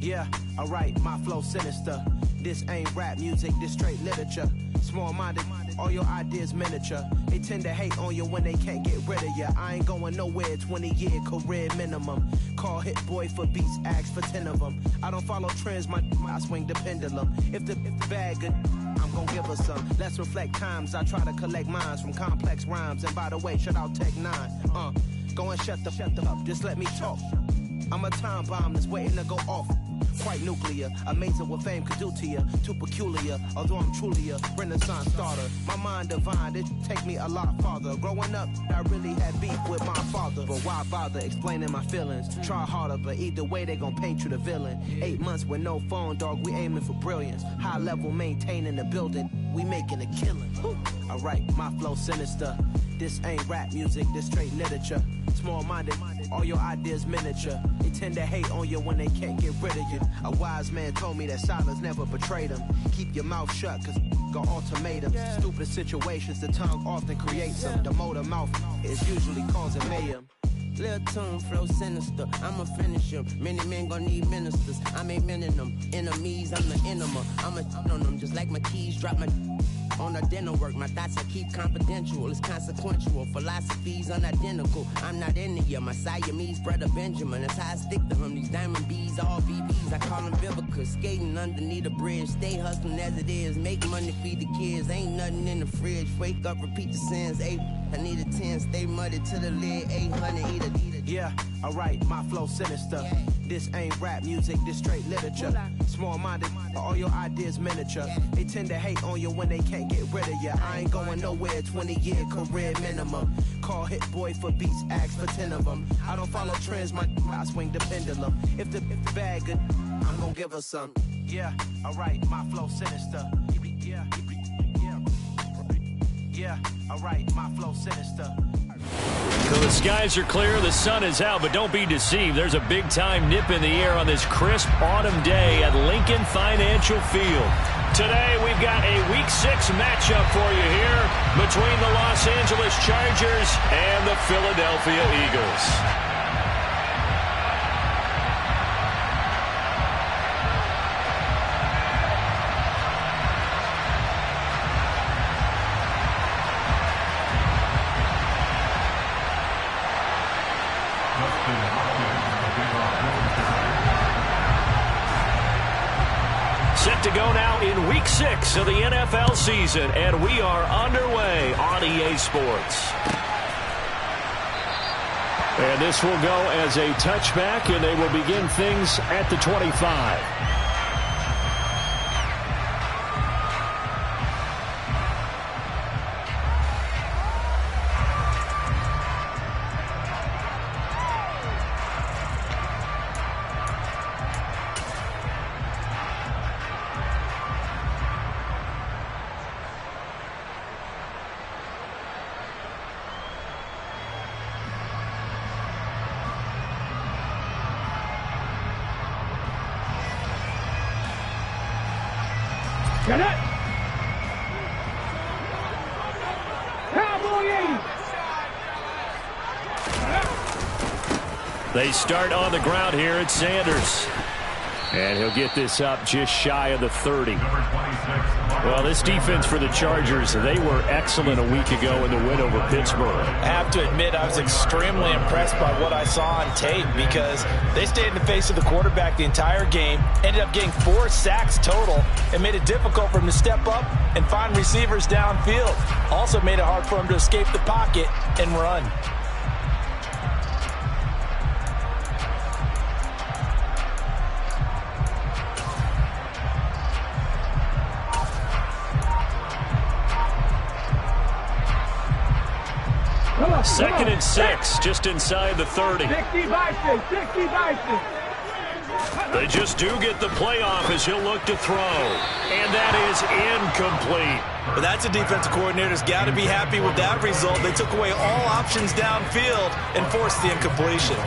Yeah, alright, my flow sinister. This ain't rap music, this straight literature. Small-minded, all your ideas miniature. They tend to hate on you when they can't get rid of you. I ain't going nowhere, 20-year career minimum. Call Hit Boy for beats, ask for 10 of them. I don't follow trends, I swing the pendulum. If the bag good, I'm gon' give her some. Let's reflect times, I try to collect minds from complex rhymes. And by the way, shout out Tech 9. Go and shut the up, just let me talk. I'm a time bomb that's waiting to go off. Quite nuclear, amazing what fame could do to you. Too peculiar, although I'm truly a renaissance starter. My mind divine, it take me a lot farther. Growing up, I really had beef with my father. But why bother explaining my feelings? Try harder, but either way they gon' paint you the villain. 8 months with no phone, dog, we aiming for brilliance. High level maintaining the building, we making a killing. Alright, my flow sinister. This ain't rap music, this straight literature. Small-minded, all your ideas miniature. They tend to hate on you when they can't get rid of you. A wise man told me that silence never betrayed him. Keep your mouth shut, cause got ultimatums. Stupid situations, the tongue often creates them. The motor mouth is usually causing mayhem. Lil' tune, flow sinister, I'ma finish him. Many men gon' need ministers, I'm aiming them. Enemies, I'm the enema. I'ma on them, just like my keys, drop my on the dinner work. My thoughts I keep confidential, it's consequential. Philosophies unidentical, I'm not into you. My Siamese brother Benjamin, that's how I stick to him. These diamond bees, all BBs, I call them Vivica. Skating underneath the bridge, stay hustling as it is. Make money, feed the kids, ain't nothing in the fridge. Wake up, repeat the sins, I need a 10, stay muddy to the lid, 800, eat it. Yeah, alright, my flow sinister. This ain't rap music, this straight literature. Small-minded, all your ideas miniature. They tend to hate on you when they can't get rid of you. I ain't going nowhere, 20-year career minimum. Call Hit Boy for beats, ask for 10 of them. I don't follow trends, I swing the pendulum. If the bag good, I'm gon' give her some. Yeah, alright, my flow sinister. Yeah, alright, my flow sinister. So the skies are clear, the sun is out, but don't be deceived. There's a big-time nip in the air on this crisp autumn day at Lincoln Financial Field. Today, we've got a Week 6 matchup for you here between the Los Angeles Chargers and the Philadelphia Eagles. Set to go now in Week 6 of the NFL season, and we are underway on EA Sports. And this will go as a touchback, and they will begin things at the 25. Get it! Cowboy! They start on the ground here at Sanders. And he'll get this up just shy of the 30. Well, this defense for the Chargers, they were excellent a week ago in the win over Pittsburgh. I have to admit, I was extremely impressed by what I saw on tape because they stayed in the face of the quarterback the entire game, ended up getting 4 sacks total, and made it difficult for him to step up and find receivers downfield. Also made it hard for him to escape the pocket and run. Second and 6, just inside the 30. 60 Bison, 60 Bison. They just do get the playoff as he'll look to throw. And that is incomplete. But that's a defensive coordinator's got to be happy with that result. They took away all options downfield and forced the incompletion.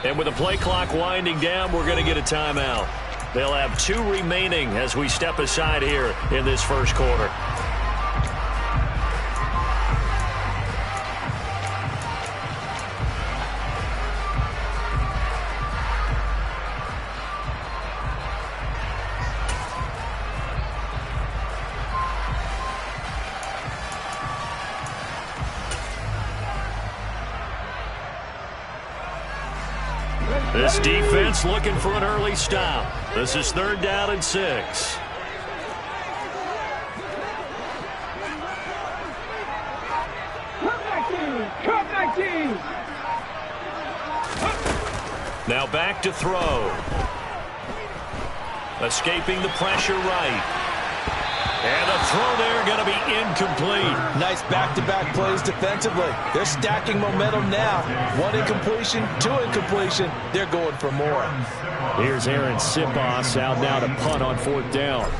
And with the play clock winding down, we're going to get a timeout. They'll have 2 remaining as we step aside here in this first quarter. This defense looking for an early stop. This is 3rd down and 6. Now back to throw. Escaping the pressure right. And a throw there going to be incomplete. Nice back-to-back plays defensively. They're stacking momentum now. 1 incompletion, 2 incompletion. They're going for more. Here's Aaron Sipos out now to punt on 4th down.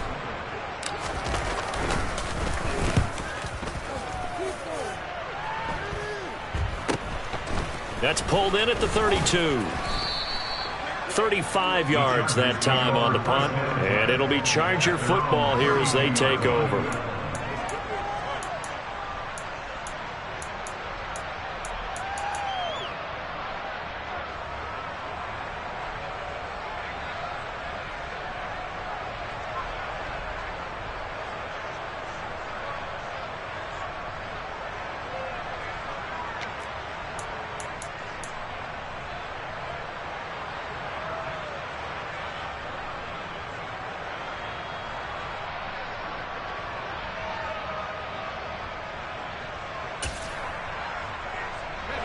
That's pulled in at the 32. 35 yards that time on the punt. And it'll be Charger football here as they take over.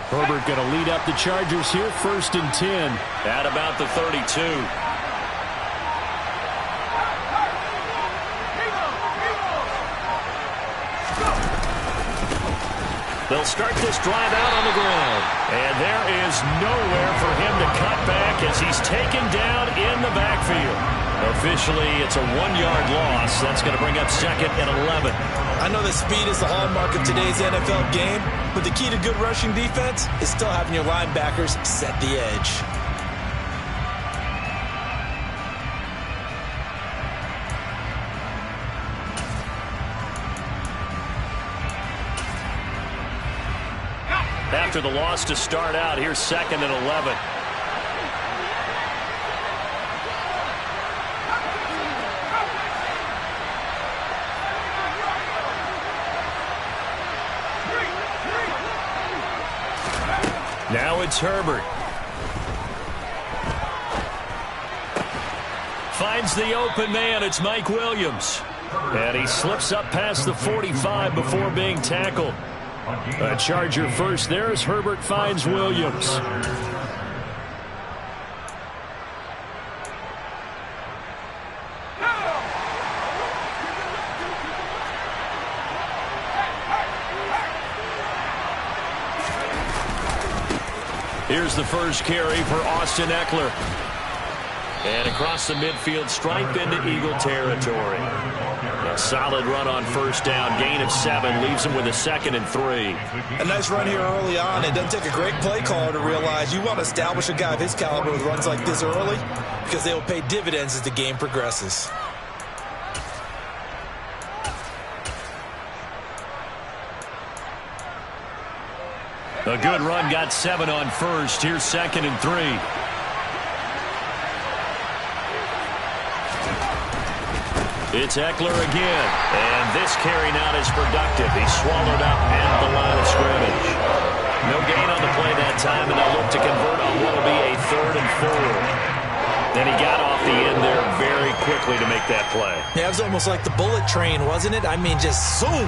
Herbert going to lead up the Chargers here, 1st and 10. At about the 32. They'll start this drive out on the ground. And there is nowhere for him to cut back as he's taken down in the backfield. Officially, it's a 1-yard loss. That's going to bring up 2nd and 11. I know that speed is the hallmark of today's NFL game, but the key to good rushing defense is still having your linebackers set the edge. After the loss to start out, here's 2nd and 11. Now it's Herbert. Finds the open man. It's Mike Williams. And he slips up past the 45 before being tackled. A Charger first there as Herbert finds Williams. Here's the first carry for Austin Eckler. And across the midfield stripe into Eagle territory. A solid run on 1st down. Gain of 7 leaves him with a 2nd and 3. A nice run here early on. It doesn't take a great play caller to realize you want to establish a guy of his caliber with runs like this early because they will pay dividends as the game progresses. A good run, got 7 on 1st. Here's 2nd and 3. It's Eckler again. And this carry not as productive. He's swallowed up at the line of scrimmage. No gain on the play that time, and they'll look to convert on what will be a 3rd and 4. Then he got off the end there very quickly to make that play. Yeah, it was almost like the bullet train, wasn't it? I mean, just zoom.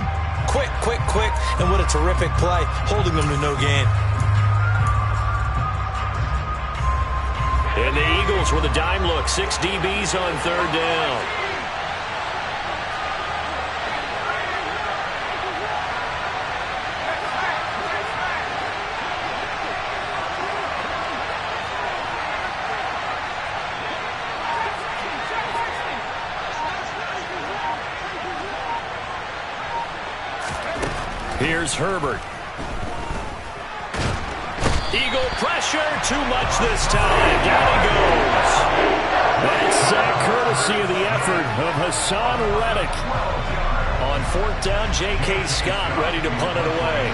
Quick, quick, quick, and what a terrific play, holding them to no gain. And the Eagles with a dime look, 6 DBs on 3rd down. Here's Herbert. Eagle pressure, too much this time. Down he goes. That's sack courtesy of the effort of Hassan Reddick. On 4th down, J.K. Scott ready to punt it away.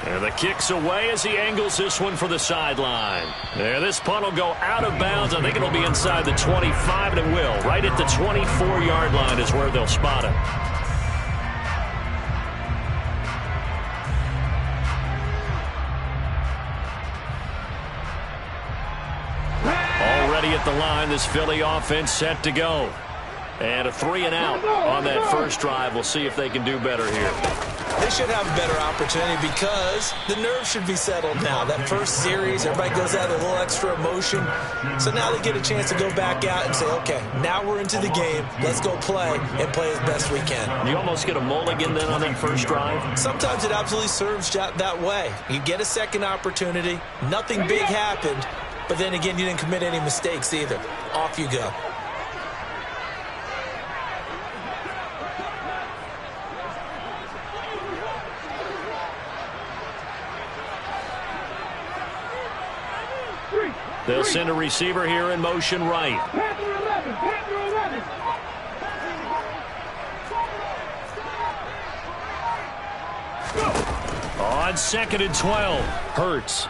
And the kick's away as he angles this one for the sideline. There, this punt will go out of bounds. I think it'll be inside the 25, and it will. Right at the 24-yard line is where they'll spot it. Already at the line, this Philly offense set to go. And a 3-and-out on that first drive. We'll see if they can do better here. They should have a better opportunity because the nerves should be settled now. That first series, everybody goes out with a little extra emotion. So now they get a chance to go back out and say, okay, now we're into the game. Let's go play and play as best we can. You almost get a mulligan then on that first drive? Sometimes it absolutely serves that way. You get a second opportunity. Nothing big happened. But then again, you didn't commit any mistakes either. Off you go. They'll send a receiver here in motion right. On 2nd and 12, Hurts.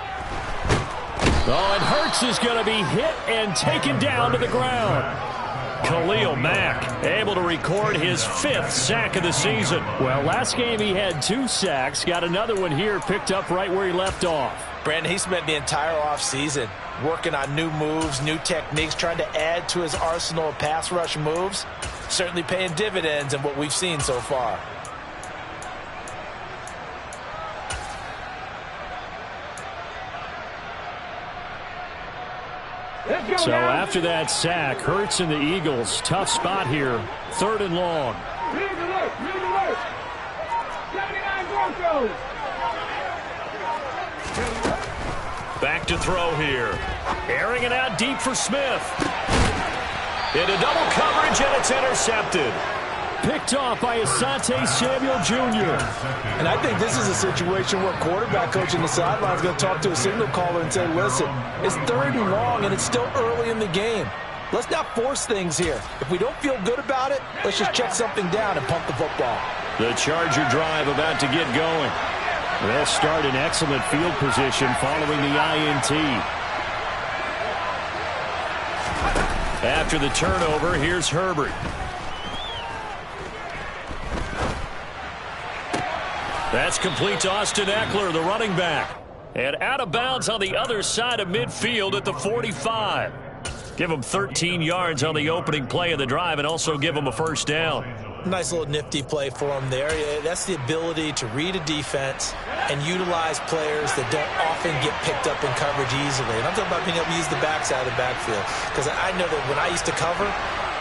Oh, and Hurts is going to be hit and taken down to the ground. Khalil Mack able to record his 5th sack of the season. Well, last game he had 2 sacks. Got another one here picked up right where he left off. Brandon, he spent the entire offseason working on new moves, new techniques, trying to add to his arsenal of pass rush moves. Certainly paying dividends in what we've seen so far. So after that sack, Hurts and the Eagles, tough spot here. 3rd and long. Back to throw here. Airing it out deep for Smith. Into double coverage, and it's intercepted. Picked off by Asante Samuel Jr. And I think this is a situation where quarterback coach in the sideline is going to talk to a signal caller and say, listen, it's 3rd and long, and it's still early in the game. Let's not force things here. If we don't feel good about it, let's just check something down and pump the football. The Charger drive about to get going. They'll start in excellent field position following the INT. After the turnover, here's Herbert. That's complete to Austin Eckler, the running back. And out of bounds on the other side of midfield at the 45. Give him 13 yards on the opening play of the drive and also give him a first down. Nice little nifty play for him there. That's the ability to read a defense and utilize players that don't often get picked up in coverage easily. And I'm talking about being able to use the backside of the backfield. Because I know that when I used to cover,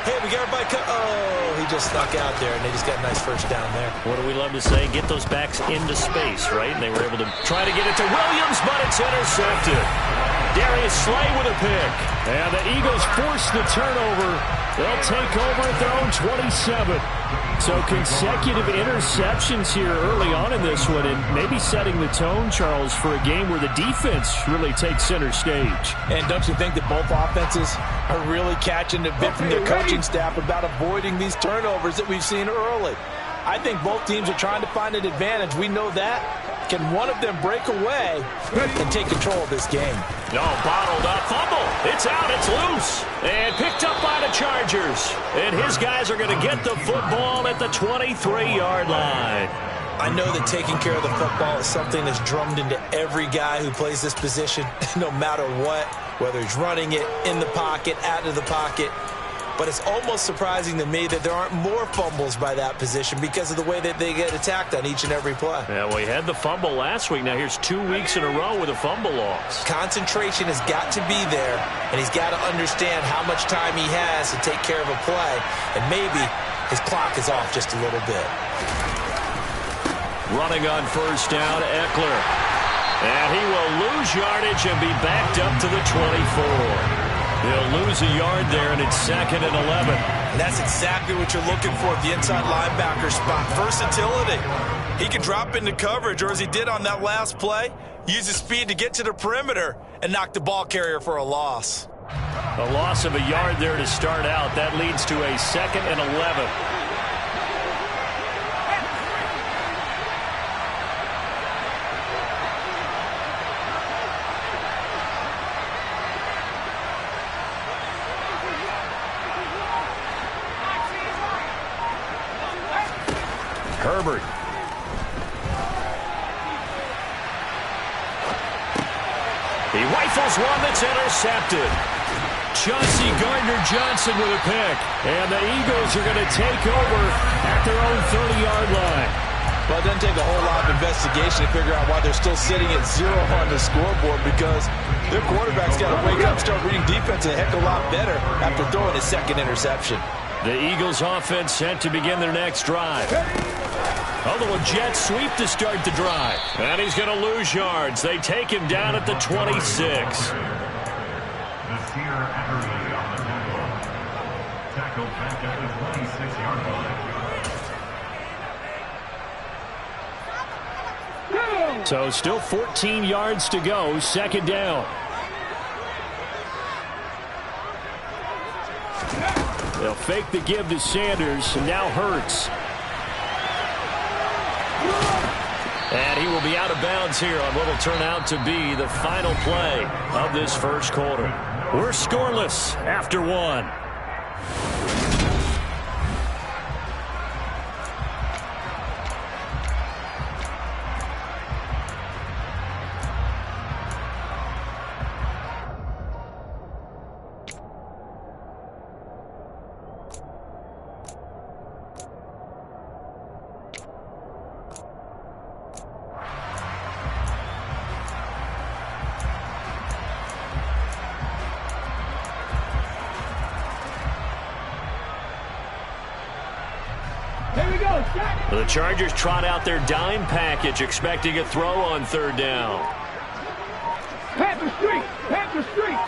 hey, we got everybody oh, he just snuck out there, and they just got a nice first down there. What do we love to say? Get those backs into space, right? And they were able to try to get it to Williams, but it's intercepted. Darius Slay with a pick. And the Eagles force the turnover. They'll take over at their own 27. So consecutive interceptions here early on in this one, and maybe setting the tone, Charles, for a game where the defense really takes center stage. And don't you think that both offenses are really catching a bit from their coaching staff about avoiding these turnovers that we've seen early? I think both teams are trying to find an advantage. We know that. Can one of them break away and take control of this game? No, bottled up. Fumble. It's out. It's loose. And picked up by the Chargers. And his guys are going to get the football at the 23-yard line. I know that taking care of the football is something that's drummed into every guy who plays this position, no matter what, whether he's running it, in the pocket, out of the pocket. But it's almost surprising to me that there aren't more fumbles by that position because of the way that they get attacked on each and every play. Yeah, well, he had the fumble last week. Now here's 2 weeks in a row with a fumble loss. Concentration has got to be there, and he's got to understand how much time he has to take care of a play, and maybe his clock is off just a little bit. Running on first down, Eckler. And he will lose yardage and be backed up to the 24. He'll lose a yard there, and it's 2nd and 11. And that's exactly what you're looking for at the inside linebacker spot. Versatility. He can drop into coverage, or as he did on that last play, use his speed to get to the perimeter and knock the ball carrier for a loss. A loss of a yard there to start out. That leads to a 2nd and 11. Herbert. He rifles one that's intercepted. Chauncey Gardner-Johnson with a pick. And the Eagles are going to take over at their own 30-yard line. Well, it doesn't take a whole lot of investigation to figure out why they're still sitting at 0 on the scoreboard, because their quarterback's got to wake up and start reading defense a heck of a lot better after throwing his 2nd interception. The Eagles offense set to begin their next drive. Although a jet sweep to start the drive. And he's going to lose yards. They take him down at the 26. So still 14 yards to go. 2nd down. They'll fake the give to Sanders, and now Hurts. And he will be out of bounds here on what will turn out to be the final play of this first quarter. We're scoreless after 1. The Chargers trot out their dime package, expecting a throw on 3rd down. Panther Street! Panther Street!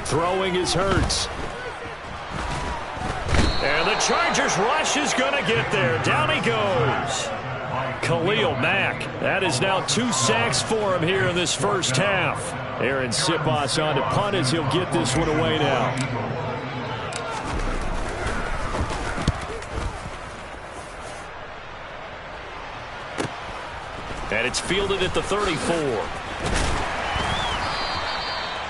Throwing is Hurts. And the Chargers rush is going to get there. Down he goes. Khalil Mack. That is now 2 sacks for him here in this first half. Aaron Siposs on to punt as he'll get this one away now. And it's fielded at the 34.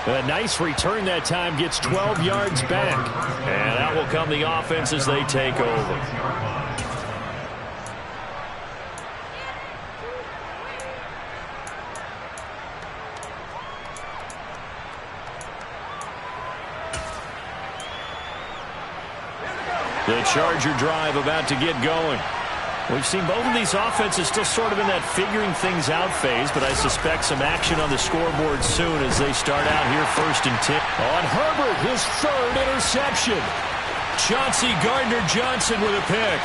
A nice return that time, gets 12 yards back. And out will come the offense as they take over. The Charger drive about to get going. We've seen both of these offenses still sort of in that figuring things out phase, but I suspect some action on the scoreboard soon as they start out here 1st and 10. On Herbert, his 3rd interception. Chauncey Gardner-Johnson with a pick.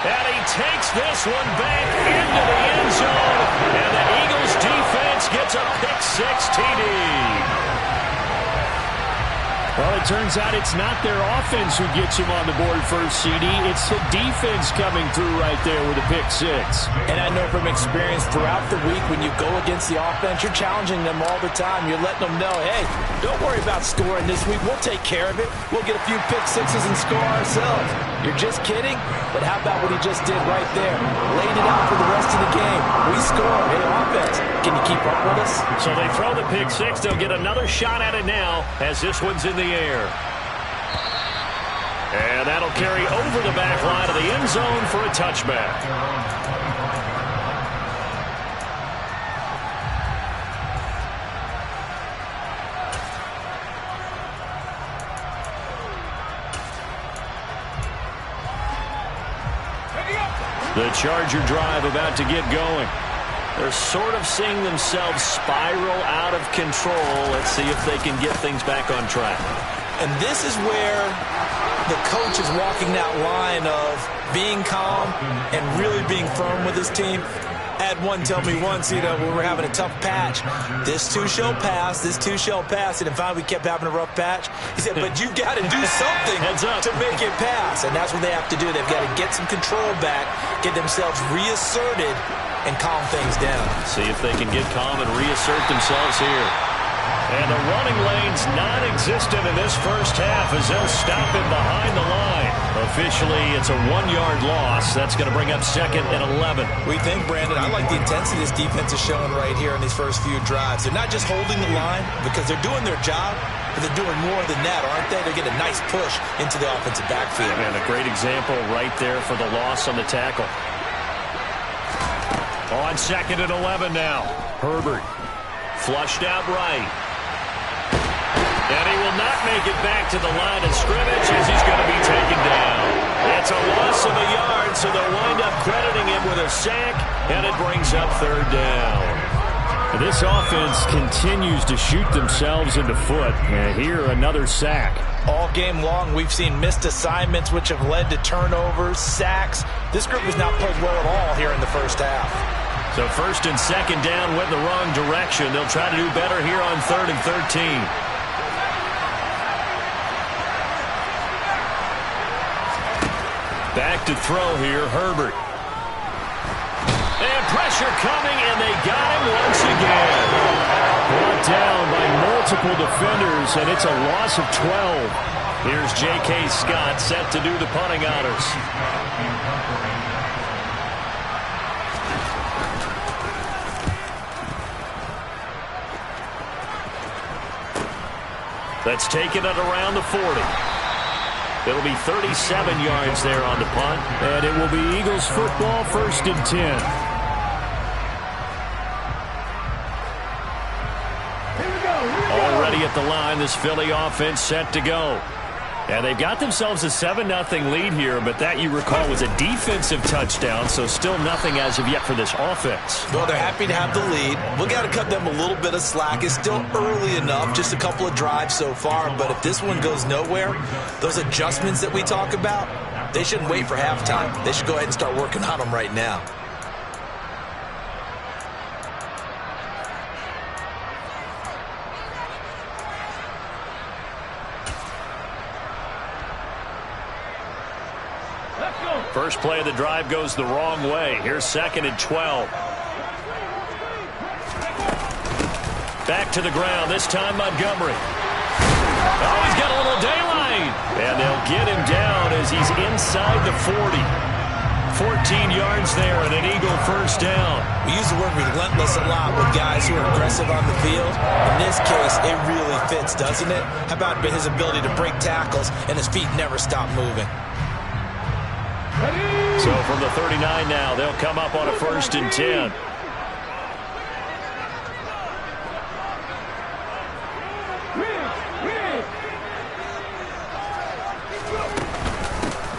And he takes this one back into the end zone, and the Eagles defense gets a pick-6 TD. Well, it turns out it's not their offense who gets him on the board first, CD. It's the defense coming through right there with a pick-6. And I know from experience throughout the week, when you go against the offense, you're challenging them all the time. You're letting them know, hey, don't worry about scoring this week. We'll take care of it. We'll get a few pick-6s and score ourselves. You're just kidding? But how about what he just did right there? Laid it out for the rest of the game. We score. Hey, offense, can you keep up with us? So they throw the pick-6. They'll get another shot at it now as this one's in the air. And that'll carry over the back line of the end zone for a touchback. The Charger drive about to get going. They're sort of seeing themselves spiral out of control. Let's see if they can get things back on track. And this is where the coach is walking that line of being calm and really being firm with his team. Had one tell me once, when we're having a tough patch, this too shall pass, and finally we kept having a rough patch. He said, but you got to do something to make it pass, and that's what they have to do. They've got to get some control back, get themselves reasserted, and calm things down. See if they can get calm and reassert themselves here. And the running lane's non-existent in this first half as they'll stop him behind the line. Officially, it's a 1-yard loss. That's going to bring up 2nd and 11. We think, Brandon, I like the intensity this defense is showing right here in these first few drives. They're not just holding the line because they're doing their job, but they're doing more than that, aren't they? They're getting a nice push into the offensive backfield. And a great example right there for the loss on the tackle. On 2nd and 11 now. Herbert flushed out right. And he will not make it back to the line of scrimmage as he's going to be taken down. It's a loss of a yard, so they'll wind up crediting him with a sack, and it brings up 3rd down. This offense continues to shoot themselves in the foot. And here, another sack. All game long, we've seen missed assignments, which have led to turnovers, sacks. This group has not played well at all here in the first half. So 1st and 2nd down went the wrong direction. They'll try to do better here on 3rd and 13. Back to throw here, Herbert. And pressure coming, and they got him once again. Brought down by multiple defenders, and it's a loss of 12. Here's J.K. Scott set to do the punting honors. That's taken it around the 40. It'll be 37 yards there on the punt, and it will be Eagles football, 1st and 10. Already at the line, this Philly offense set to go. And they've got themselves a 7-0 lead here, but that, you recall, was a defensive touchdown, so still nothing as of yet for this offense. Well, they're happy to have the lead. We've got to cut them a little bit of slack. It's still early enough, just a couple of drives so far, but if this one goes nowhere, those adjustments that we talk about, they shouldn't wait for halftime. They should go ahead and start working on them right now. First play of the drive goes the wrong way. Here's 2nd and 12. Back to the ground, this time Montgomery. Oh, he's got a little daylight. And they'll get him down as he's inside the 40. 14 yards there and an Eagle first down. We use the word relentless a lot with guys who are aggressive on the field. In this case, it really fits, doesn't it? How about his ability to break tackles and his feet never stop moving? So from the 39 now, they'll come up on a 1st and 10.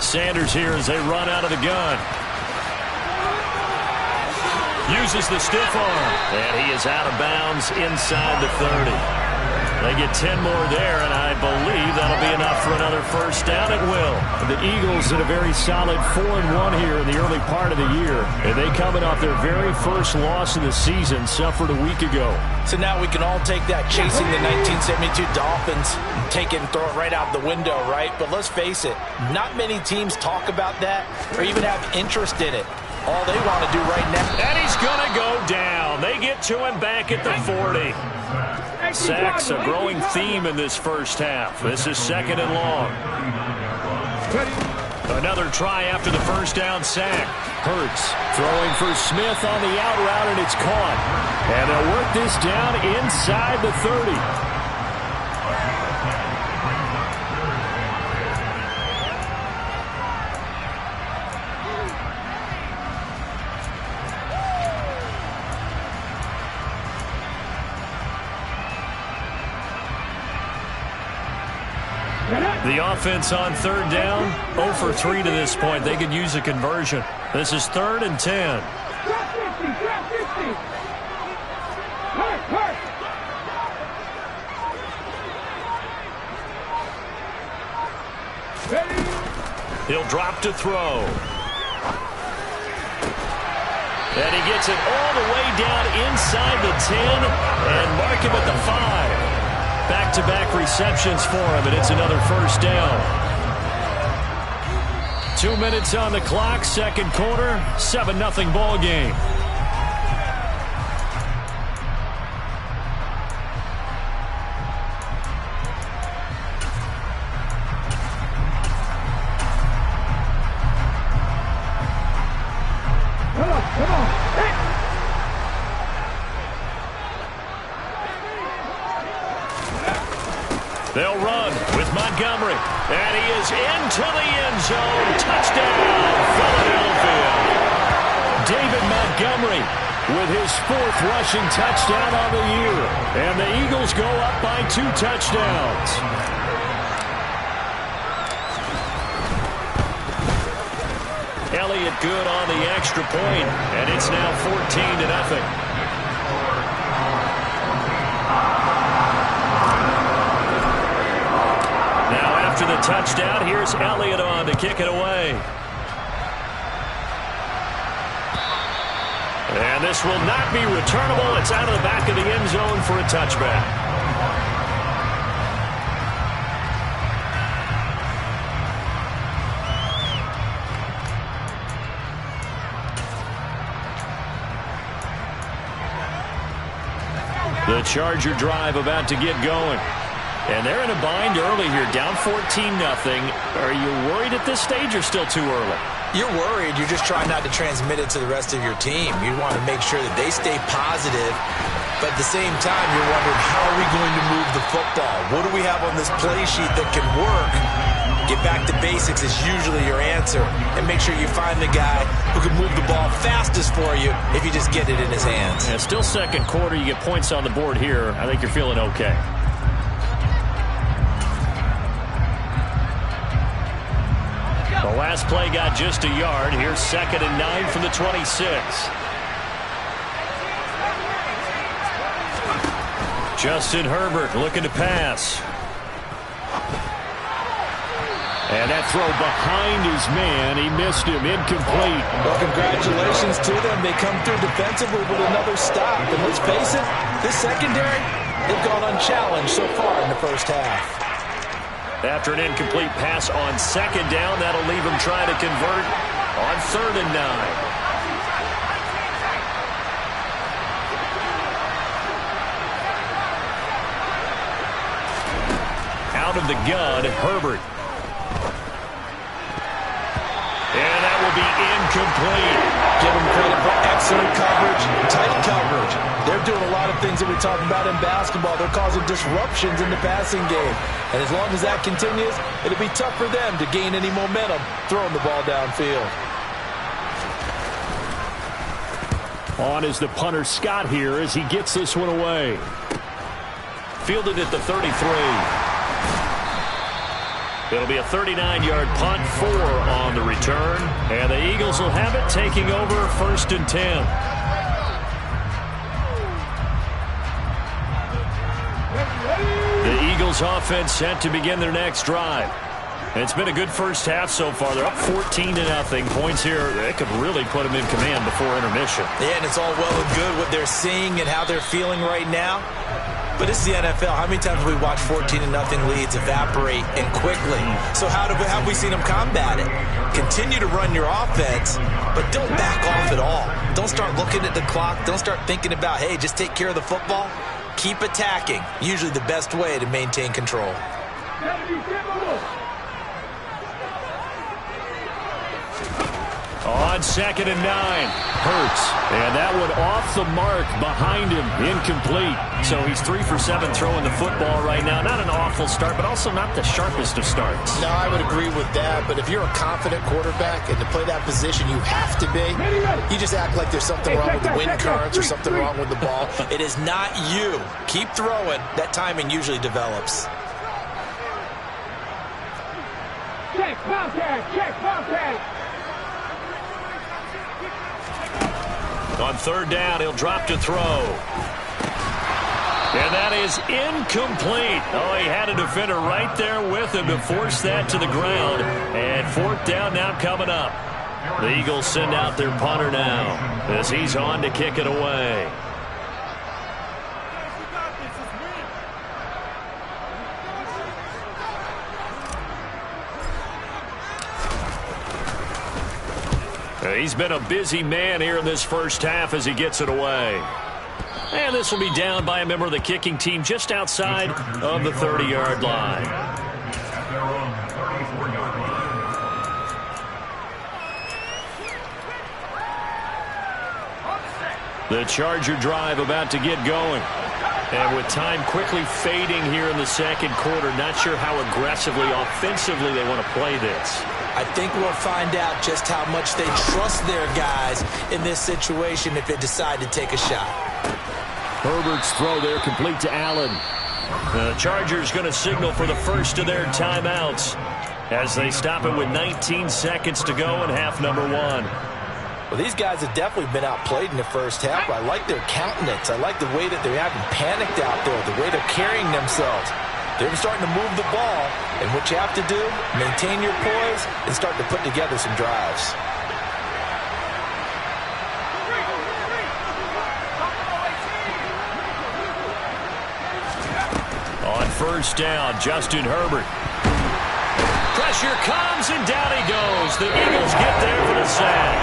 Sanders here as they run out of the gun. Uses the stiff arm. And he is out of bounds inside the 30. They get 10 more there, and I believe that'll be enough for another first down. It will. The Eagles in a very solid 4-1 here in the early part of the year. And they coming off their very first loss of the season, suffered a week ago. So now we can all take that chasing the 1972 Dolphins, take it and throw it right out the window, right? But let's face it, not many teams talk about that or even have interest in it. All they want to do right now. And he's going to go down. They get to him back at the 40. Sacks, a growing theme in this first half. This is 2nd and long. Another try after the first down sack. Hurts throwing for Smith on the out route, and it's caught. And they'll work this down inside the 30. The offense on 3rd down, 0 for 3 to this point. They could use a conversion. This is 3rd and 10. He'll drop to throw. And he gets it all the way down inside the 10 and mark him at the 5. Back-to-back receptions for him, and it's another first down. 2 minutes on the clock, second quarter, 7-0 ball game. They'll run with Montgomery. And he is into the end zone. Touchdown, Philadelphia. David Montgomery with his 4th rushing touchdown on the year. And the Eagles go up by 2 touchdowns. Elliott good on the extra point, and it's now 14-0. After the touchdown, here's Elliott on to kick it away. And this will not be returnable. It's out of the back of the end zone for a touchback. The Charger drive about to get going. And they're in a bind early here, down 14-0. Are you worried at this stage or still too early? You're worried. You're just trying not to transmit it to the rest of your team. You want to make sure that they stay positive. But at the same time, you're wondering, how are we going to move the football? What do we have on this play sheet that can work? Get back to basics is usually your answer. And make sure you find the guy who can move the ball fastest for you if you just get it in his hands. Yeah, still second quarter. You get points on the board here. I think you're feeling okay. The last play got just a yard. Here's 2nd and 9 from the 26. Justin Herbert looking to pass. And that throw behind his man. He missed him. Incomplete. Well, congratulations to them. They come through defensively with another stop. And let's face it, this secondary, they've gone unchallenged so far in the first half. After an incomplete pass on 2nd down, that'll leave him trying to convert on 3rd and 9. Out of the gun, Herbert. And that will be incomplete. Give them credit for excellent coverage, tight coverage. They're doing a lot of things that we talk about in basketball. They're causing disruptions in the passing game. And as long as that continues, it'll be tough for them to gain any momentum throwing the ball downfield. On is the punter Scott here as he gets this one away. Fielded at the 33. It'll be a 39-yard punt, 4 on the return. And the Eagles will have it, taking over 1st and 10. The Eagles offense set to begin their next drive. And it's been a good first half so far. They're up 14-0. Points here, they could really put them in command before intermission. Yeah, and it's all well and good what they're seeing and how they're feeling right now. But it's the NFL. How many times have we watched 14-0 leads evaporate and quickly? So how have we seen them combat it? Continue to run your offense, but don't back off at all. Don't start looking at the clock. Don't start thinking about, hey, just take care of the football. Keep attacking. Usually the best way to maintain control. On 2nd and 9, Hurts. And that one off the mark behind him, incomplete. So he's 3 for 7 throwing the football right now. Not an awful start, but also not the sharpest of starts. No, I would agree with that. But if you're a confident quarterback and to play that position, you have to be. You just act like there's something wrong with the wind currents or something wrong with the ball. It is not you. Keep throwing. That timing usually develops. Check, Bobcat, check, Bobcat. On 3rd down, he'll drop to throw. And that is incomplete. Oh, he had a defender right there with him to force that to the ground. And 4th down now coming up. The Eagles send out their punter now as he's on to kick it away. He's been a busy man here in this first half as he gets it away. And this will be down by a member of the kicking team just outside of the 30-yard line. The Charger drive about to get going. And with time quickly fading here in the second quarter, not sure how aggressively, offensively they want to play this. I think we'll find out just how much they trust their guys in this situation if they decide to take a shot. Herbert's throw there complete to Allen. The Chargers going to signal for the first of their timeouts as they stop it with 19 seconds to go in half number one. Well, these guys have definitely been outplayed in the first half. I like their countenance. I like the way that they're having panicked out there, the way they're carrying themselves. They're starting to move the ball, and what you have to do, maintain your poise and start to put together some drives. On first down, Justin Herbert. Pressure comes, and down he goes. The Eagles get there for the sack.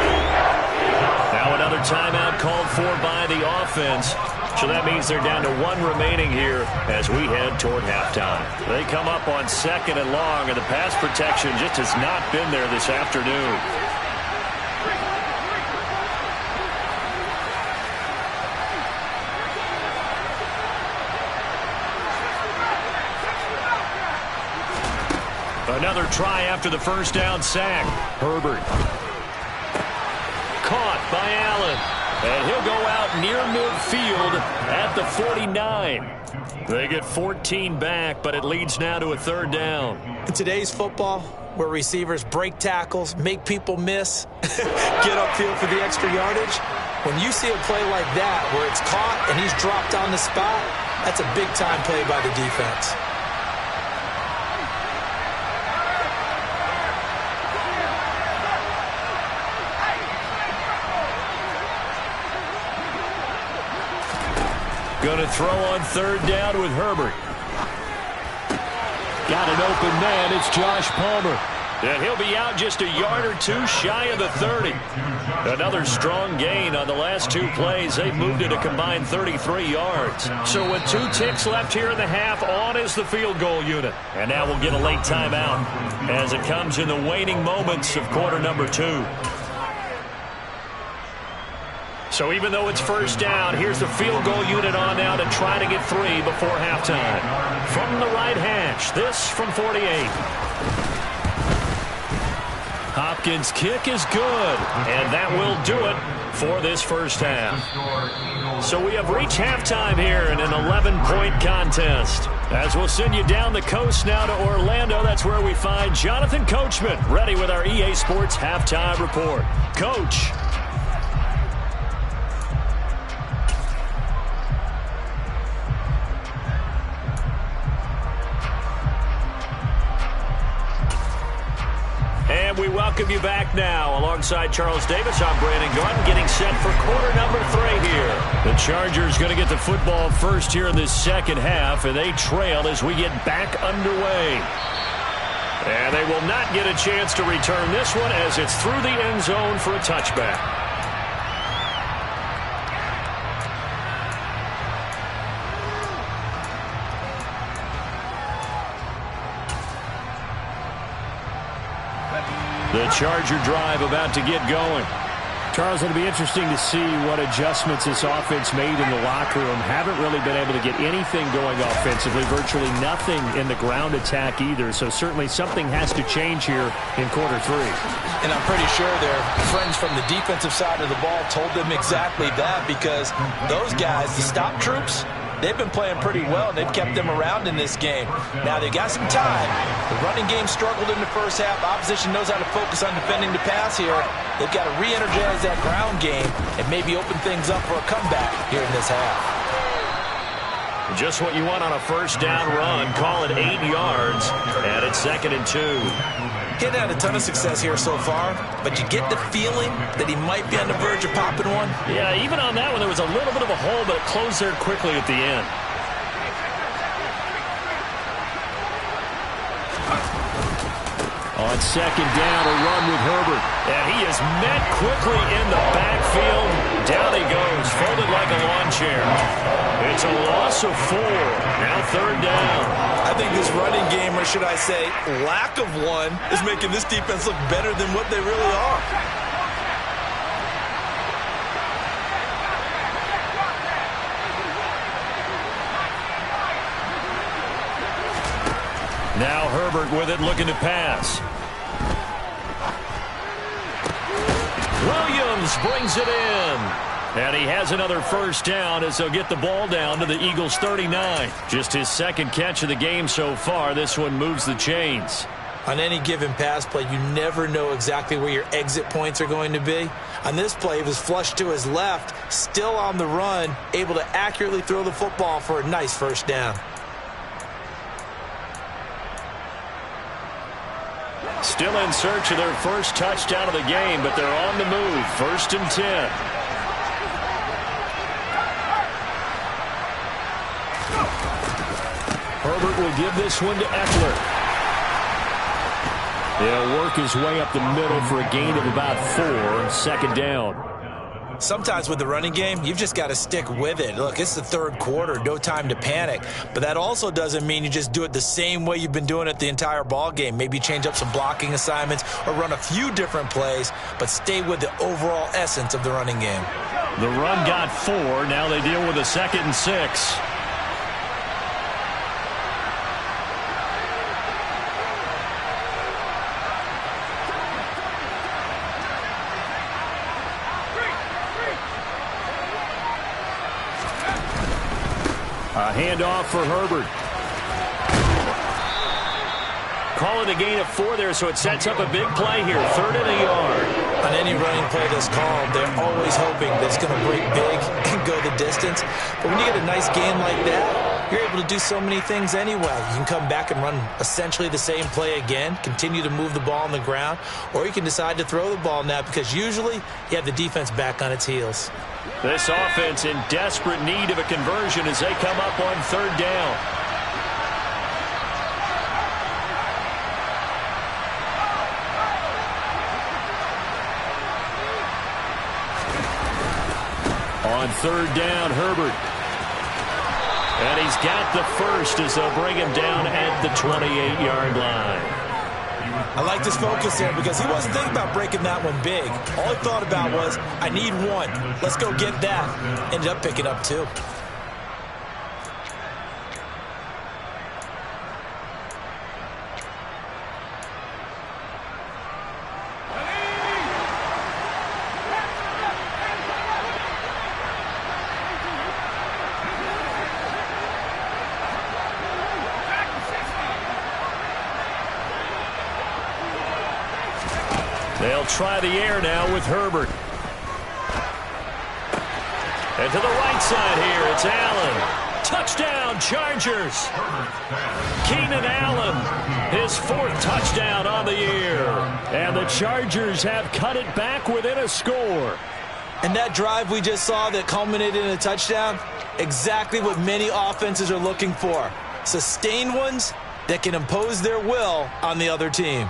Now another timeout called for by the offense. So that means they're down to one remaining here as we head toward halftime. They come up on second and long, and the pass protection just has not been there this afternoon. Another try after the first down sack. Herbert. Caught by Allen. And he'll go out near midfield at the 49. They get 14 back, but it leads now to a third down. In today's football, where receivers break tackles, make people miss, get upfield for the extra yardage, when you see a play like that where it's caught and he's dropped on the spot, that's a big-time play by the defense. Going to throw on third down with Herbert. Got an open man. It's Josh Palmer. And he'll be out just a yard or two shy of the 30. Another strong gain on the last two plays. They've moved it a combined 33 yards. So with 2 ticks left here in the half, on is the field goal unit. And now we'll get a late timeout as it comes in the waning moments of quarter number 2. So even though it's first down, here's the field goal unit on now to try to get 3 before halftime. From the right hash, this from 48. Hopkins' kick is good, and that will do it for this first half. So we have reached halftime here in an 11-point contest. As we'll send you down the coast now to Orlando, that's where we find Jonathan Coachman, ready with our EA Sports Halftime Report. Coach. And we welcome you back now. Alongside Charles Davis, I'm Brandon Gaudin, getting set for quarter number 3 here. The Chargers going to get the football first here in this second half, and they trail as we get back underway. And they will not get a chance to return this one as it's through the end zone for a touchback. The Charger drive about to get going. Charles, it'll be interesting to see what adjustments this offense made in the locker room. Haven't really been able to get anything going offensively, virtually nothing in the ground attack either. So certainly something has to change here in quarter 3. And I'm pretty sure their friends from the defensive side of the ball told them exactly that, because those guys, the stop troops, they've been playing pretty well, and they've kept them around in this game. Now, they've got some time. The running game struggled in the first half. Opposition knows how to focus on defending the pass here. They've got to re-energize that ground game and maybe open things up for a comeback here in this half. Just what you want on a first down run. Call it 8 yards, and it's 2nd and 2. He hadn't had a ton of success here so far, but you get the feeling that he might be on the verge of popping one. Yeah, even on that one, there was a little bit of a hole, but it closed there quickly at the end. On second down, a run with Herbert. And he is met quickly in the backfield. Down he goes, folded like a lawn chair. It's a loss of 4. Now third down. I think this running game, or should I say lack of one, is making this defense look better than what they really are. Now Herbert with it, looking to pass. Williams brings it in. And he has another first down as they'll get the ball down to the Eagles' 39. Just his second catch of the game so far. This one moves the chains. On any given pass play, you never know exactly where your exit points are going to be. On this play, he was flushed to his left, still on the run, able to accurately throw the football for a nice first down. Still in search of their first touchdown of the game, but they're on the move. 1st and 10. Herbert will give this one to Eckler. He'll work his way up the middle for a gain of about 4. Second down. Sometimes with the running game, you've just got to stick with it. Look, it's the third quarter, no time to panic. But that also doesn't mean you just do it the same way you've been doing it the entire ball game. Maybe change up some blocking assignments or run a few different plays, but stay with the overall essence of the running game. The run got 4. Now they deal with a 2nd and 6. A handoff for Herbert. Call it a gain of 4 there, so it sets up a big play here. 3rd and a yard. On any running play that's called, they're always hoping that it's going to break big and go the distance. But when you get a nice gain like that, you're able to do so many things anyway. You can come back and run essentially the same play again, continue to move the ball on the ground, or you can decide to throw the ball now because usually you have the defense back on its heels. This offense in desperate need of a conversion as they come up on 3rd down. On 3rd down, Herbert. And he's got the first as they'll bring him down at the 28-yard line. I like this focus there because he wasn't thinking about breaking that one big. All he thought about was, I need 1. Let's go get that. Ended up picking up 2. They'll try the air now with Herbert. And to the right side here, it's Allen. Touchdown, Chargers. Keenan Allen, his 4th touchdown on the year. And the Chargers have cut it back within a score. And that drive we just saw that culminated in a touchdown, exactly what many offenses are looking for. Sustained ones that can impose their will on the other team.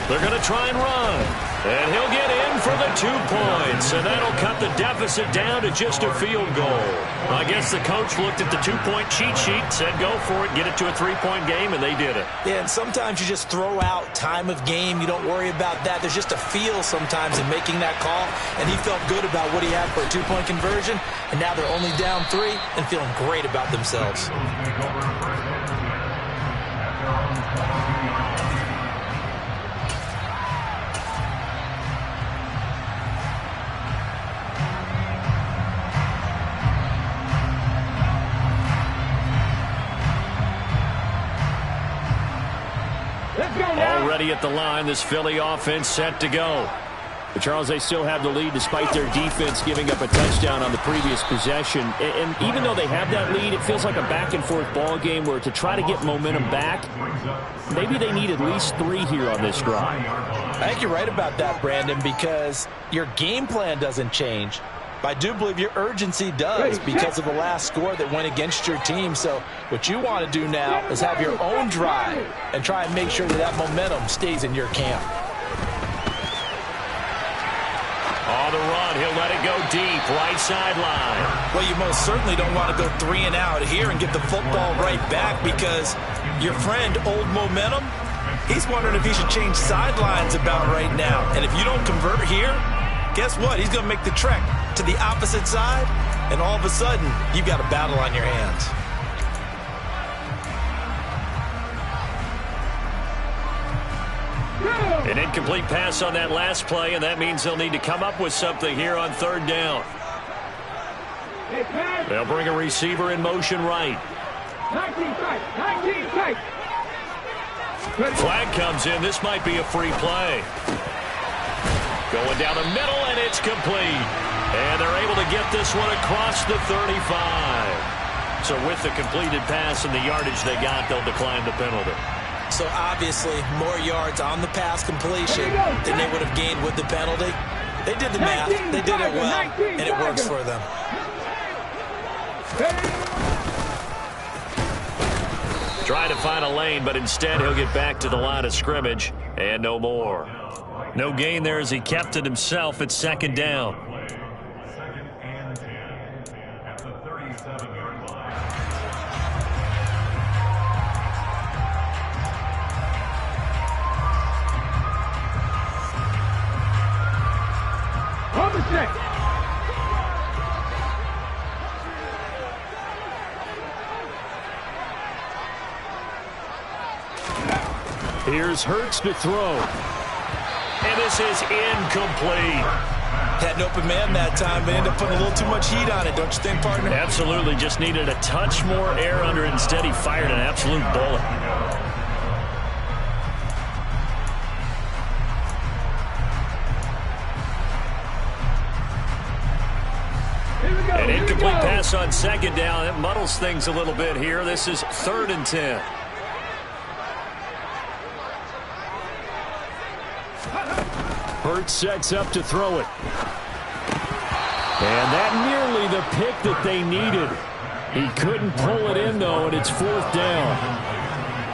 They're going to try and run. And he'll get in for the 2 points. And that'll cut the deficit down to just a field goal. I guess the coach looked at the 2-point cheat sheet, said go for it, get it to a 3-point game, and they did it. Yeah, and sometimes you just throw out time of game. You don't worry about that. There's just a feel sometimes in making that call. And he felt good about what he had for a 2-point conversion. And now they're only down 3 and feeling great about themselves. Already at the line, this Philly offense set to go. But Charles, they still have the lead despite their defense giving up a touchdown on the previous possession. And even though they have that lead, it feels like a back-and-forth ball game where to try to get momentum back, maybe they need at least 3 here on this drive. I think you're right about that, Brandon, because your game plan doesn't change. But I do believe your urgency does because of the last score that went against your team. So what you want to do now is have your own drive and try and make sure that that momentum stays in your camp. On the run, he'll let it go deep, right sideline. Well, you most certainly don't want to go 3 and out here and get the football right back because your friend, Old Momentum, he's wondering if he should change sidelines about right now. And if you don't convert here, guess what? He's going to make the trek to the opposite side, and all of a sudden, you've got a battle on your hands. An incomplete pass on that last play, and that means they'll need to come up with something here on 3rd down. They'll bring a receiver in motion right. 19 tight. Flag comes in. This might be a free play. Going down the middle, and it's complete. And they're able to get this one across the 35. So with the completed pass and the yardage they got, they'll decline the penalty. So obviously, more yards on the pass completion than they would have gained with the penalty. They did the math. They did it well, and it works for them. Trying to find a lane, but instead he'll get back to the line of scrimmage and no more. No gain there as he kept it himself at 2nd down. Here's Hurts to throw. And this is incomplete. Had an open man that time, but ended up putting a little too much heat on it, don't you think, partner? Absolutely. Just needed a touch more air under it. Instead, he fired an absolute bullet. An incomplete pass on 2nd down. It muddles things a little bit here. This is 3rd and 10. Hurts sets up to throw it. And that nearly the pick that they needed. He couldn't pull it in, though, and it's 4th down.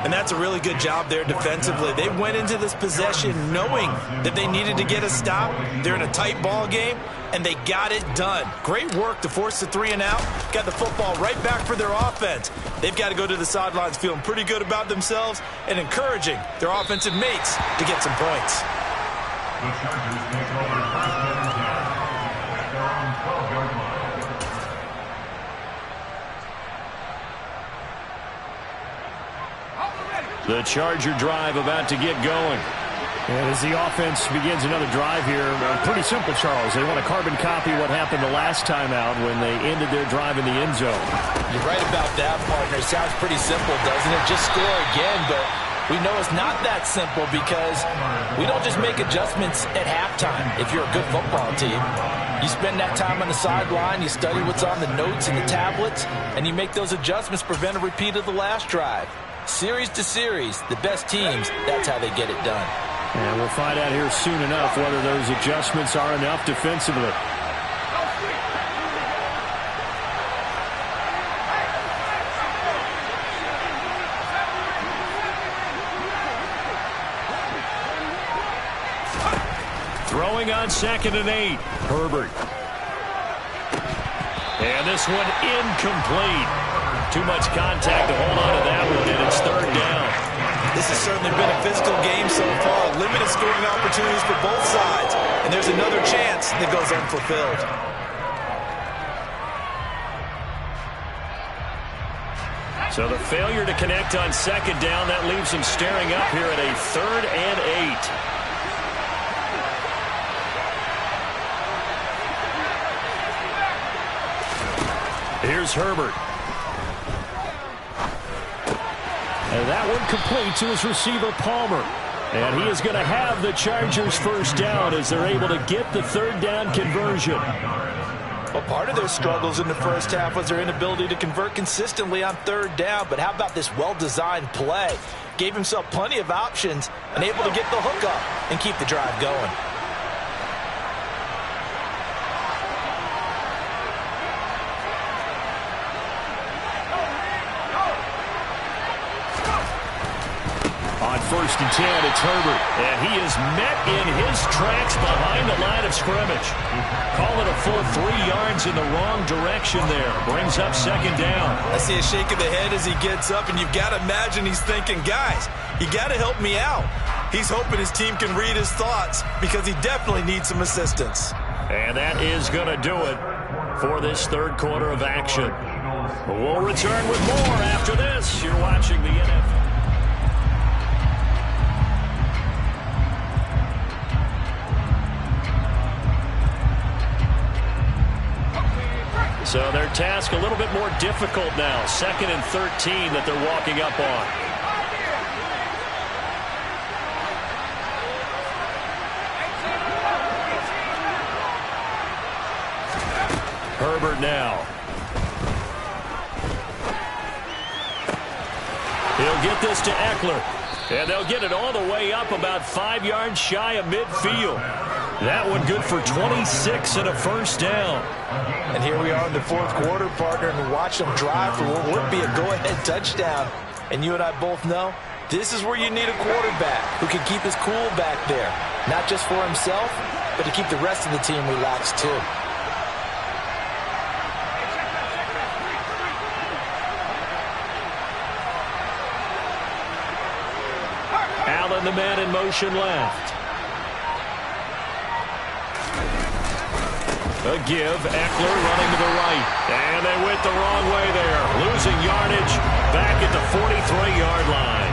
And that's a really good job there defensively. They went into this possession knowing that they needed to get a stop. They're in a tight ball game, and they got it done. Great work to force the 3 and out. Got the football right back for their offense. They've got to go to the sidelines feeling pretty good about themselves and encouraging their offensive mates to get some points. The Chargers take over 1st and 10 at their own 12-yard line. The Charger drive about to get going. And as the offense begins another drive here, pretty simple, Charles. They want to carbon copy what happened the last time out when they ended their drive in the end zone. You're right about that, partner. Sounds pretty simple, doesn't it? Just score again, but we know it's not that simple because we don't just make adjustments at halftime if you're a good football team. You spend that time on the sideline, you study what's on the notes and the tablets, and you make those adjustments to prevent a repeat of the last drive. Series to series, the best teams, that's how they get it done. And we'll find out here soon enough whether those adjustments are enough defensively. Throwing on 2nd and 8. Herbert. And this one incomplete. Too much contact to hold on to that one, and it's 3rd down. This has certainly been a physical game so far. Limited scoring opportunities for both sides. And there's another chance that goes unfulfilled. So the failure to connect on 2nd down, that leaves him staring up here at a 3rd and 8. Here's Herbert. And that one complete to his receiver, Palmer. And he is going to have the Chargers first down as they're able to get the third down conversion. Well, part of their struggles in the first half was their inability to convert consistently on third down. But how about this well-designed play? Gave himself plenty of options and able to get the hook up and keep the drive going. On 1st and 10, it's Herbert. And he is met in his tracks behind the line of scrimmage. Call it a full 3 yards in the wrong direction there. Brings up second down. I see a shake of the head as he gets up, and you've got to imagine he's thinking, guys, you got to help me out. He's hoping his team can read his thoughts because he definitely needs some assistance. And that is going to do it for this third quarter of action. We'll return with more after this. You're watching the NFL. So their task a little bit more difficult now. 2nd and 13 that they're walking up on. Herbert now. He'll get this to Eckler. And they'll get it all the way up about 5 yards shy of midfield. That one good for 26 and a first down. And here we are in the fourth quarter, partner, and watch them drive for what would be a go-ahead touchdown. And you and I both know this is where you need a quarterback who can keep his cool back there. Not just for himself, but to keep the rest of the team relaxed too. Allen, the man in motion left. A give, Eckler running to the right. And they went the wrong way there. Losing yardage back at the 43-yard line.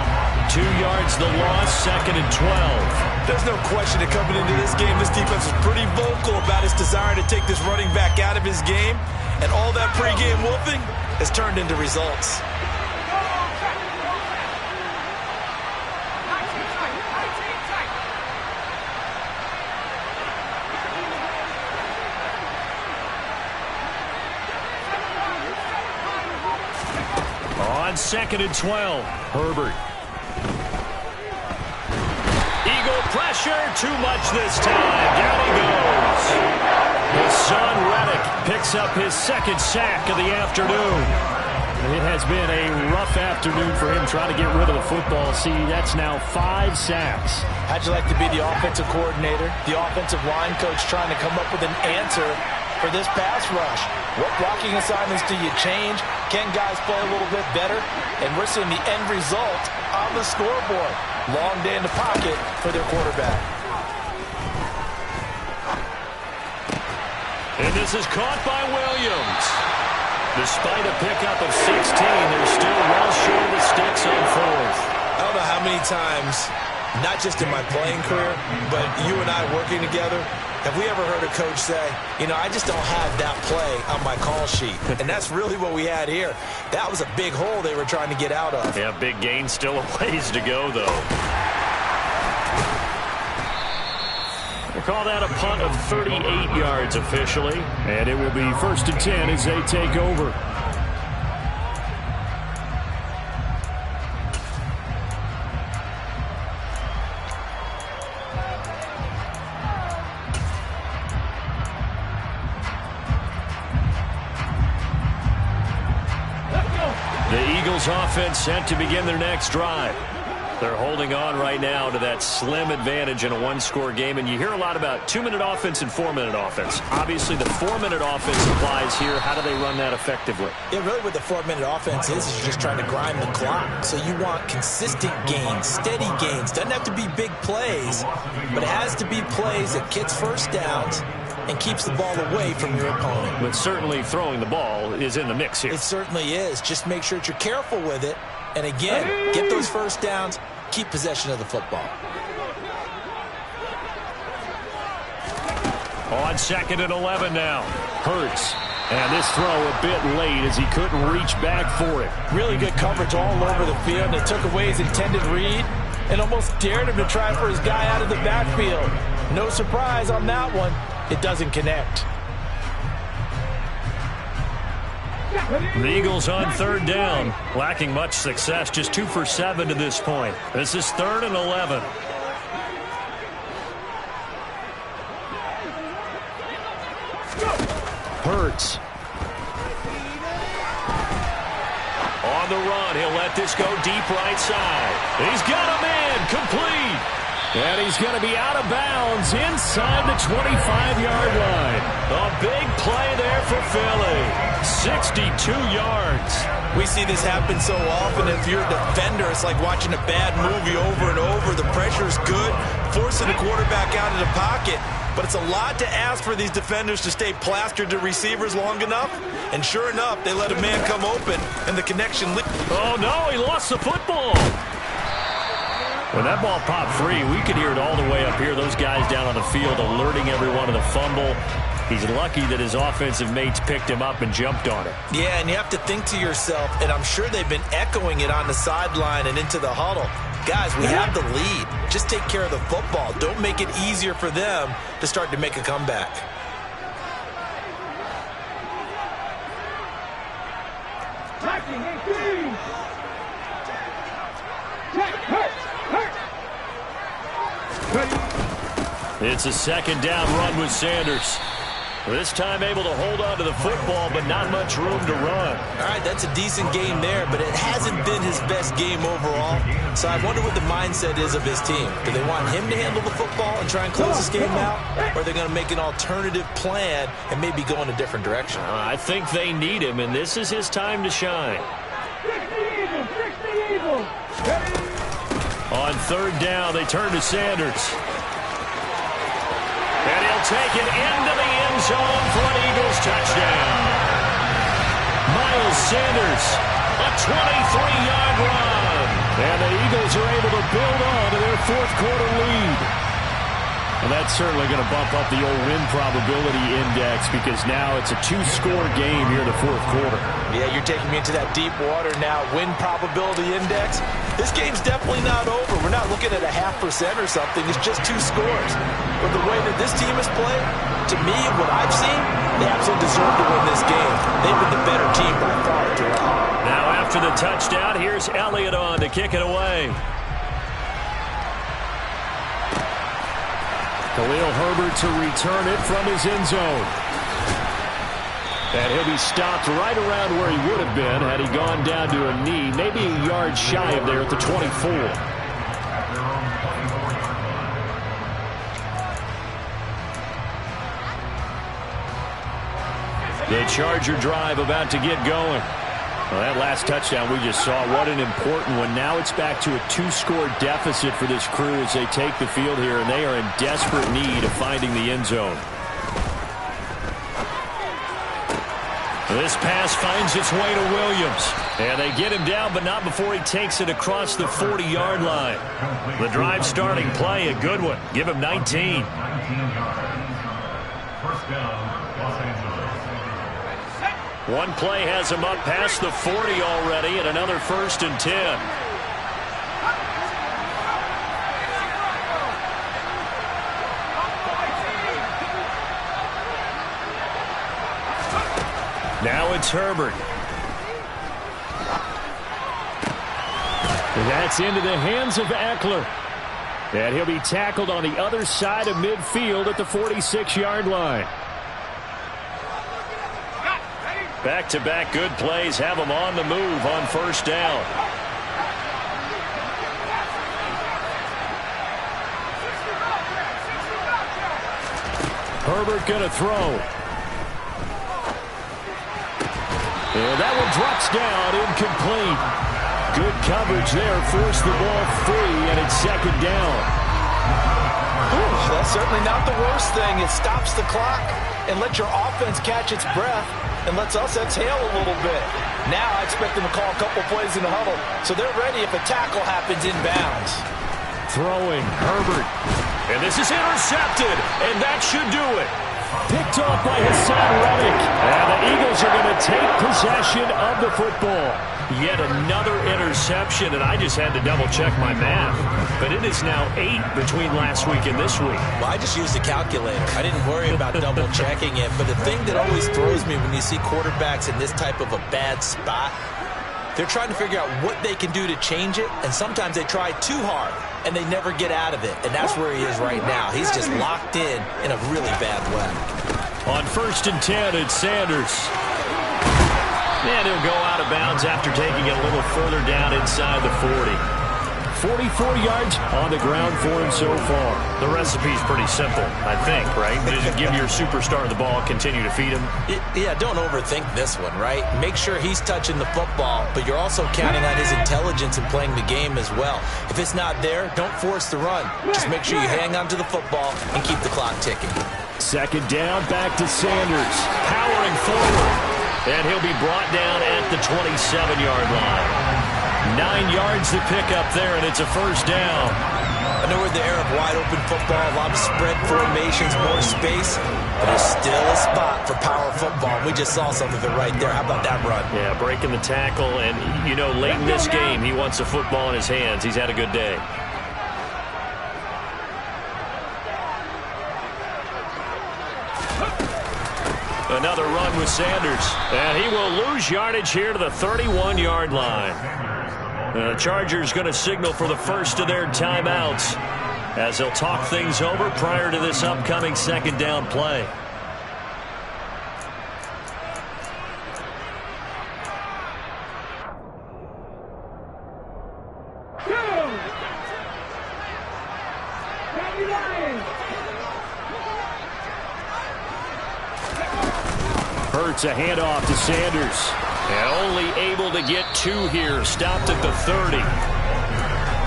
2 yards the loss, 2nd and 12. There's no question that coming into this game, this defense was pretty vocal about its desire to take this running back out of his game. And all that pregame wolfing has turned into results. On 2nd and 12, Herbert. Eagle pressure, too much this time. Down he goes. Hassan Reddick picks up his 2nd sack of the afternoon. It has been a rough afternoon for him trying to get rid of the football. See, that's now 5 sacks. How'd you like to be the offensive coordinator, the offensive line coach trying to come up with an answer for this pass rush? What blocking assignments do you change? Can guys play a little bit better? And we're seeing the end result on the scoreboard. Long day in the pocket for their quarterback. And this is caught by Williams. Despite a pickup of 16, they're still well short of the sticks on 4th. I don't know how many times, not just in my playing career, but you and I working together, have we ever heard a coach say, you know, I just don't have that play on my call sheet. And that's really what we had here. That was a big hole they were trying to get out of. Yeah, big gain, still a ways to go, though. They call that a punt of 38 yards officially. And it will be 1st and 10 as they take over. The Eagles offense set to begin their next drive. They're holding on right now to that slim advantage in a one-score game. And you hear a lot about 2-minute offense and 4-minute offense. Obviously, the 4-minute offense applies here. How do they run that effectively? Yeah, really what the 4-minute offense is you're just trying to grind the clock. So you want consistent gains, steady gains. Doesn't have to be big plays, but it has to be plays that gets first downs and keeps the ball away from your opponent. But certainly throwing the ball is in the mix here. It certainly is. Just make sure that you're careful with it. And again, get those first downs, keep possession of the football. On 2nd and 11 now. Hurts. And this throw a bit late as he couldn't reach back for it. Really good coverage all over the field. They took away his intended read. and almost dared him to try for his guy out of the backfield. No surprise on that one. It doesn't connect. The Eagles on third down, lacking much success, just 2 for 7 to this point. This is 3rd and 11. Hurts. On the run, he'll let this go deep right side. He's got a man, complete. And he's going to be out of bounds inside the 25-yard line. A big play there for Philly. 62 yards. We see this happen so often. If you're a defender, it's like watching a bad movie over and over. The pressure's good, forcing the quarterback out of the pocket. But it's a lot to ask for these defenders to stay plastered to receivers long enough. And sure enough, they let a man come open, and the connection... Oh, no, he lost the football. When that ball popped free, we could hear it all the way up here. Those guys down on the field alerting everyone of the fumble. He's lucky that his offensive mates picked him up and jumped on it. Yeah, and you have to think to yourself, and I'm sure they've been echoing it on the sideline and into the huddle. Guys, we have the lead. Just take care of the football. Don't make it easier for them to start to make a comeback. It's a second down run with Sanders. This time able to hold on to the football, but not much room to run. All right, that's a decent game there, but it hasn't been his best game overall. So I wonder what the mindset is of his team. Do they want him to handle the football and try and close this game out? Or are they going to make an alternative plan and maybe go in a different direction? I think they need him, and this is his time to shine. On third down, they turn to Sanders. And he'll take it into the end zone for an Eagles touchdown. Miles Sanders, a 23-yard run. And the Eagles are able to build on to their fourth quarter lead. And that's certainly going to bump up the old win probability index because now it's a 2-score game here in the fourth quarter. Yeah, you're taking me into that deep water now. Win probability index. This game's definitely not over. We're not looking at a 0.5% or something. It's just 2 scores. But the way that this team has played, to me, what I've seen, they absolutely deserve to win this game. They've been the better team by far throughout. Now after the touchdown, here's Elliott on to kick it away. Khalil Herbert to return it from his end zone. And he'll be stopped right around where he would have been had he gone down to a knee, maybe a yard shy of there at the 24. The Charger drive about to get going. Well, that last touchdown we just saw, what an important one. Now it's back to a 2-score deficit for this crew as they take the field here, and they are in desperate need of finding the end zone. This pass finds its way to Williams. And they get him down, but not before he takes it across the 40-yard line. The drive starting play, a good one. Give him 19. 19 yards. First down, Los Angeles. One play has him up past the 40 already, and another 1st and 10. Now it's Herbert. That's into the hands of Eckler. And he'll be tackled on the other side of midfield at the 46-yard line. Back-to-back good plays have them on the move on first down. Herbert going to throw. And that one drops down, incomplete. Good coverage there, forced the ball free, and it's second down. Ooh, that's certainly not the worst thing. It stops the clock and lets your offense catch its breath and lets us exhale a little bit. Now I expect them to call a couple plays in the huddle, so they're ready if a tackle happens inbounds. Throwing, Herbert. And this is intercepted, and that should do it. Picked off by Hassan Reddick. And the Eagles are going to take possession possession of the football. Yet another interception, and I just had to double-check my math. But it is now 8 between last week and this week. Well, I just used a calculator. I didn't worry about double-checking it. But the thing that always throws me when you see quarterbacks in this type of a bad spot, they're trying to figure out what they can do to change it, and sometimes they try too hard, and they never get out of it. And that's where he is right now. He's just locked in a really bad way. On 1st and 10, it's Sanders. And he'll go out of bounds after taking it a little further down inside the 40. 44 yards on the ground for him so far. The recipe's pretty simple, I think, right? Just give your superstar the ball, continue to feed him. Yeah, don't overthink this one, right? Make sure he's touching the football, but you're also counting on his intelligence in playing the game as well. If it's not there, don't force the run. Just make sure you hang on to the football and keep the clock ticking. 2nd down, back to Sanders. Powering forward. And he'll be brought down at the 27-yard line. 9 yards to pick up there, and it's a 1st down. I know we're in the era of wide-open football, a lot of spread formations, more space, but there's still a spot for power football. We just saw some of it right there. How about that run? Yeah, breaking the tackle, and, you know, late in this game, he wants the football in his hands. He's had a good day. Another run with Sanders, and he will lose yardage here to the 31-yard line. The Chargers going to signal for the first of their timeouts as they'll talk things over prior to this upcoming 2nd down play. Hurts a handoff to Sanders. And only able to get 2 here. Stopped at the 30.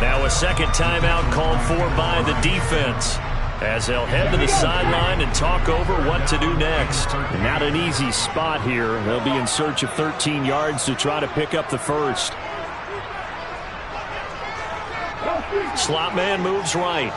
Now a 2nd timeout called for by the defense, as they'll head to the sideline and talk over what to do next. And not an easy spot here. They'll be in search of 13 yards to try to pick up the first. Slot man moves right.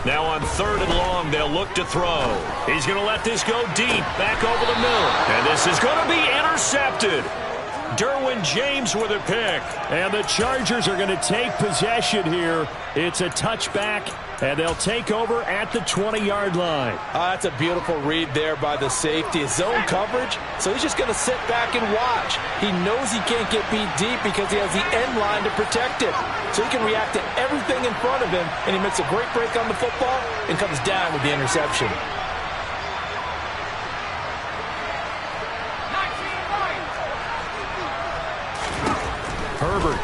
Now on 3rd and long, they'll look to throw. He's going to let this go deep, back over the middle. And this is going to be intercepted. Derwin James with a pick. And the Chargers are going to take possession here. It's a touchback, and they'll take over at the 20-yard line. That's a beautiful read there by the safety. His zone coverage, so he's just going to sit back and watch. He knows he can't get beat deep because he has the end line to protect it. So he can react to everything in front of him, and he makes a great break on the football and comes down with the interception. Herbert.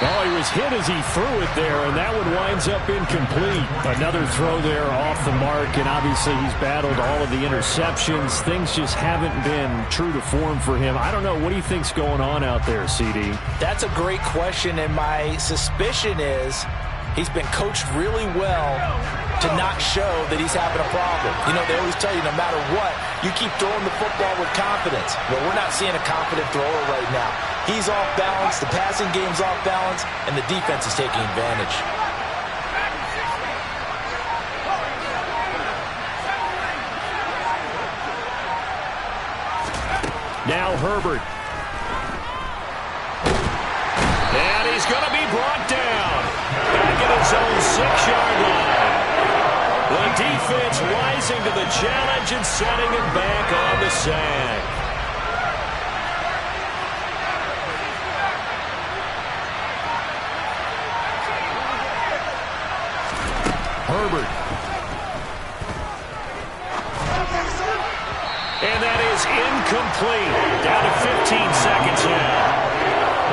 Oh, he was hit as he threw it there, and that one winds up incomplete. Another throw there off the mark, and obviously he's battled all of the interceptions. Things just haven't been true to form for him. I don't know. What do you think's going on out there, CD? That's a great question, and my suspicion is he's been coached really well to not show that he's having a problem. You know, they always tell you no matter what, you keep throwing the football with confidence. Well, we're not seeing a confident thrower right now. He's off balance, the passing game's off balance, and the defense is taking advantage. Now Herbert. And he's going to be brought down. Back at his own 6-yard line. The defense rising to the challenge and setting him back on the sack. Herbert. And that is incomplete. Down to 15 seconds now.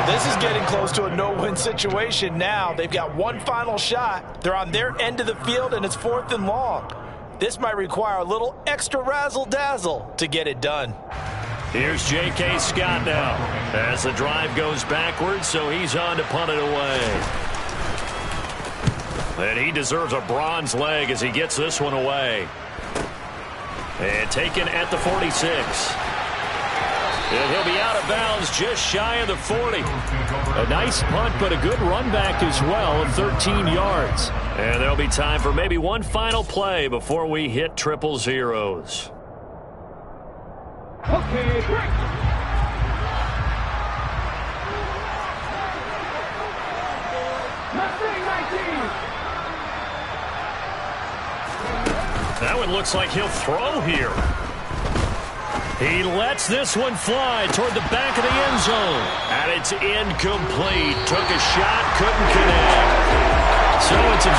This is getting close to a no-win situation now. They've got one final shot. They're on their end of the field, and it's 4th and long. This might require a little extra razzle-dazzle to get it done. Here's J.K. Scott now as the drive goes backwards, so he's on to punt it away. And he deserves a bronze leg as he gets this one away. And taken at the 46. And he'll be out of bounds just shy of the 40. A nice punt, but a good run back as well of 13 yards. And there'll be time for maybe one final play before we hit triple zeros. Okay, break. That one looks like he'll throw here. He lets this one fly toward the back of the end zone. And it's incomplete. Took a shot, couldn't connect. So it's a